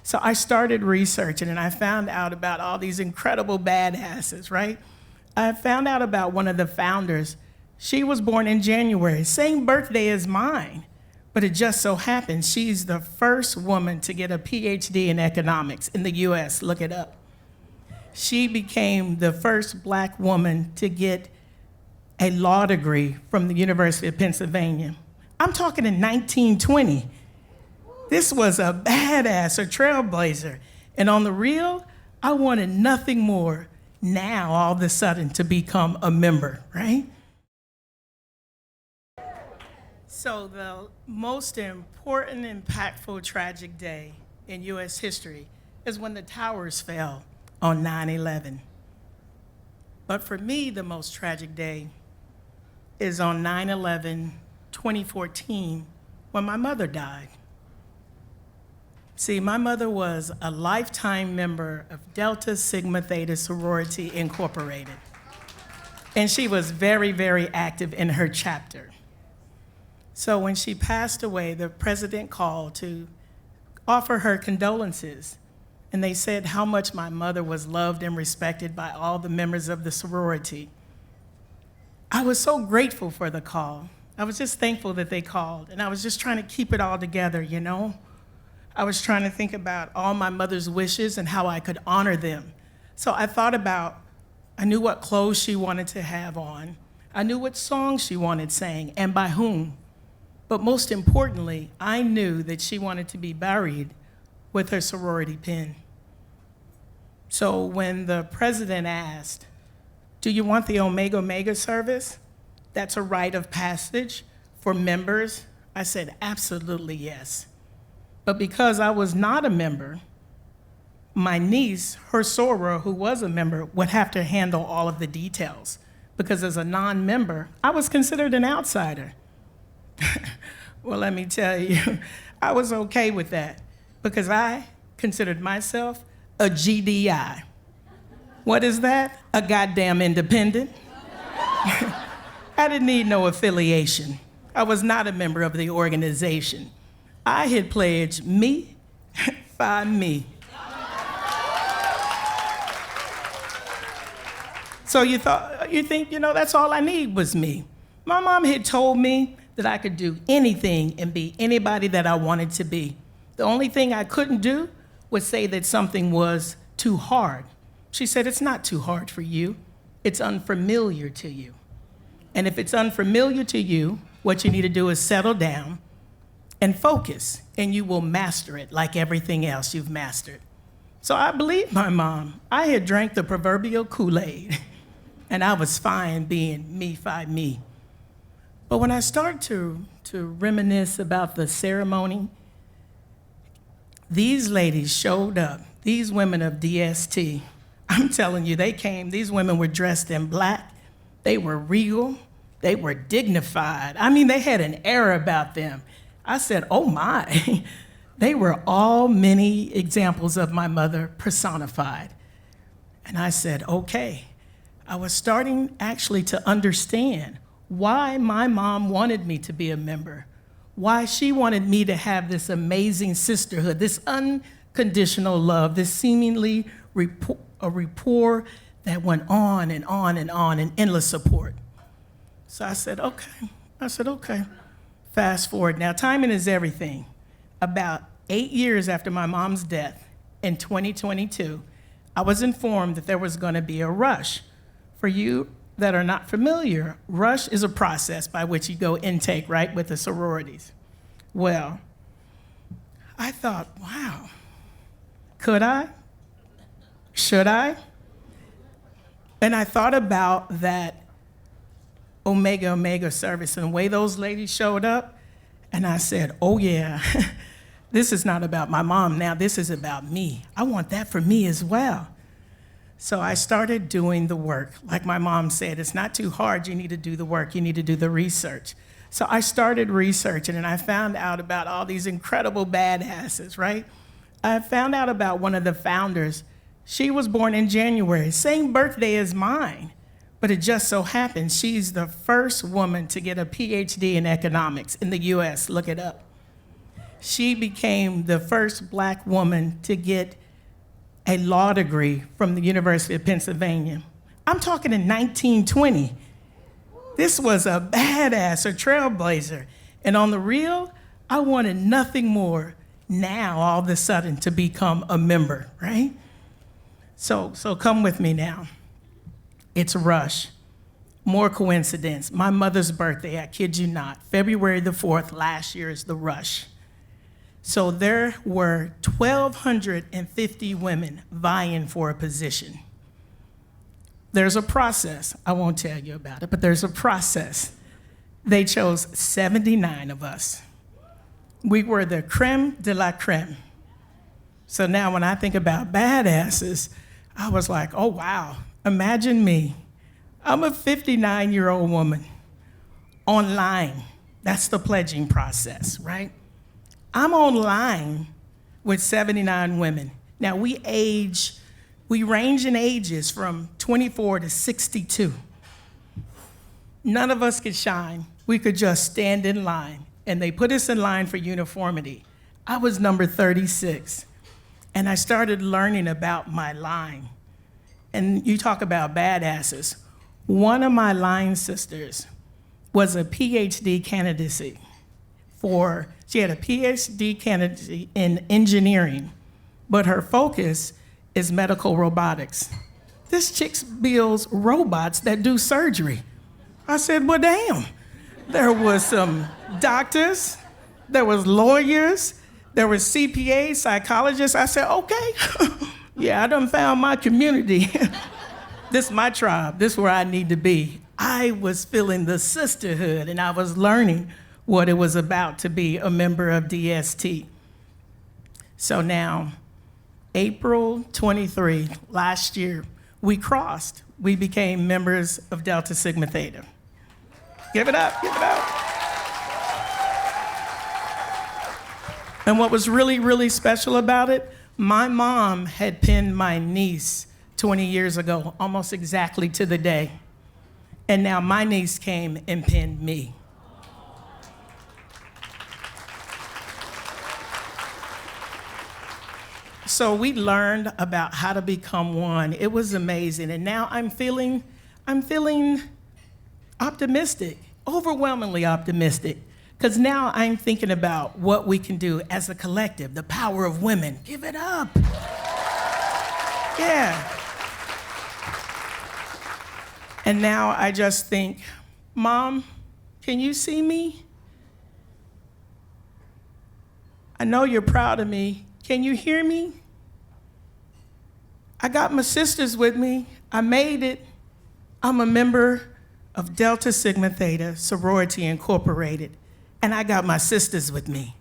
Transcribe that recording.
So I started researching and I found out about all these incredible badasses, right? I found out about one of the founders. She was born in January, same birthday as mine, but it just so happens she's the first woman to get a PhD in economics in the US, look it up. She became the first Black woman to get a law degree from the University of Pennsylvania. I'm talking in 1920. This was a badass, a trailblazer. And on the real, I wanted nothing more now, all of a sudden, to become a member, right? So the most important, impactful, tragic day in US history is when the towers fell on 9/11. But for me, the most tragic day is on 9/11/2014, when my mother died. See, my mother was a lifetime member of Delta Sigma Theta sorority incorporated. And she was very, very active in her chapter. So when she passed away, the president called to offer her condolences. And they said how much my mother was loved and respected by all the members of the sorority. I was so grateful for the call. I was just thankful that they called. And I was just trying to keep it all together, you know? I was trying to think about all my mother's wishes and how I could honor them. So I thought about, I knew what clothes she wanted to have on. I knew what songs she wanted sang and by whom. But most importantly, I knew that she wanted to be buried with her sorority pin. So when the president asked, do you want the Omega Omega service? That's a rite of passage for members. I said, absolutely yes. But because I was not a member, my niece, her soror, who was a member, would have to handle all of the details. Because as a non-member, I was considered an outsider. Well, let me tell you, I was okay with that because I considered myself a GDI. What is that? A goddamn independent. I didn't need no affiliation. I was not a member of the organization. I had pledged me by me. So you think, that's all I need was me. My mom had told me that I could do anything and be anybody that I wanted to be. The only thing I couldn't do was say that something was too hard. She said, it's not too hard for you. It's unfamiliar to you. And if it's unfamiliar to you, what you need to do is settle down and focus, and you will master it like everything else you've mastered. So I believed my mom. I had drank the proverbial Kool-Aid, and I was fine being me by me. But when I start to reminisce about the ceremony, these ladies showed up, these women of DST. I'm telling you, they came, these women were dressed in black, they were regal, they were dignified. I mean, they had an air about them. I said, oh my. They were all many examples of my mother personified. And I said, okay. I was starting actually to understand why my mom wanted me to be a member, why she wanted me to have this amazing sisterhood, this unconditional love, this seemingly a rapport that went on and on and on, and endless support. So I said, okay. Fast forward. Now, timing is everything. About 8 years after my mom's death, in 2022, I was informed that there was going to be a rush. For you that are not familiar, rush is a process by which you go intake, right, with the sororities. Well, I thought, wow, could I? Should I? And I thought about that Omega Omega service and the way those ladies showed up, and I said, oh yeah, this is not about my mom now, this is about me. I want that for me as well. So I started doing the work. Like my mom said, it's not too hard, you need to do the work, you need to do the research. So I started researching and I found out about all these incredible badasses, right? I found out about one of the founders. She was born in January, same birthday as mine. But it just so happens she's the first woman to get a PhD in economics in the US, look it up. She became the first Black woman to get a law degree from the University of Pennsylvania. I'm talking in 1920. This was a badass, a trailblazer. And on the real, I wanted nothing more now, all of a sudden, to become a member, right? So come with me now. It's a rush. More coincidence. My mother's birthday, I kid you not, February the 4th last year is the rush. So there were 1,250 women vying for a position. There's a process. I won't tell you about it, but there's a process. They chose 79 of us. We were the creme de la creme. So now when I think about badasses, I was like, oh wow, imagine me. I'm a 59-year-old woman online. That's the pledging process, right? I'm online with 79 women. Now we range in ages from 24 to 62. None of us could shine. We could just stand in line. And they put us in line for uniformity. I was number 36. And I started learning about my line. And you talk about badasses. One of my line sisters was a PhD candidacy she had a PhD candidacy in engineering, but her focus is medical robotics. This chick builds robots that do surgery. I said, well, damn. There was some doctors, there was lawyers, there was CPAs, psychologists. I said, okay, yeah, I done found my community. This is my tribe, this is where I need to be. I was feeling the sisterhood and I was learning what it was about to be a member of DST. So now, April 23, last year, we crossed. We became members of Delta Sigma Theta. Give it up, give it up. And what was really, really special about it, my mom had pinned my niece 20 years ago, almost exactly to the day. And now my niece came and pinned me. So we learned about how to become one. It was amazing. And now I'm feeling optimistic, overwhelmingly optimistic, because now I'm thinking about what we can do as a collective, the power of women. Give it up. Yeah. And now I just think, Mom, can you see me? I know you're proud of me. Can you hear me? I got my sisters with me. I made it. I'm a member of Delta Sigma Theta, Sorority Incorporated, and I got my sisters with me.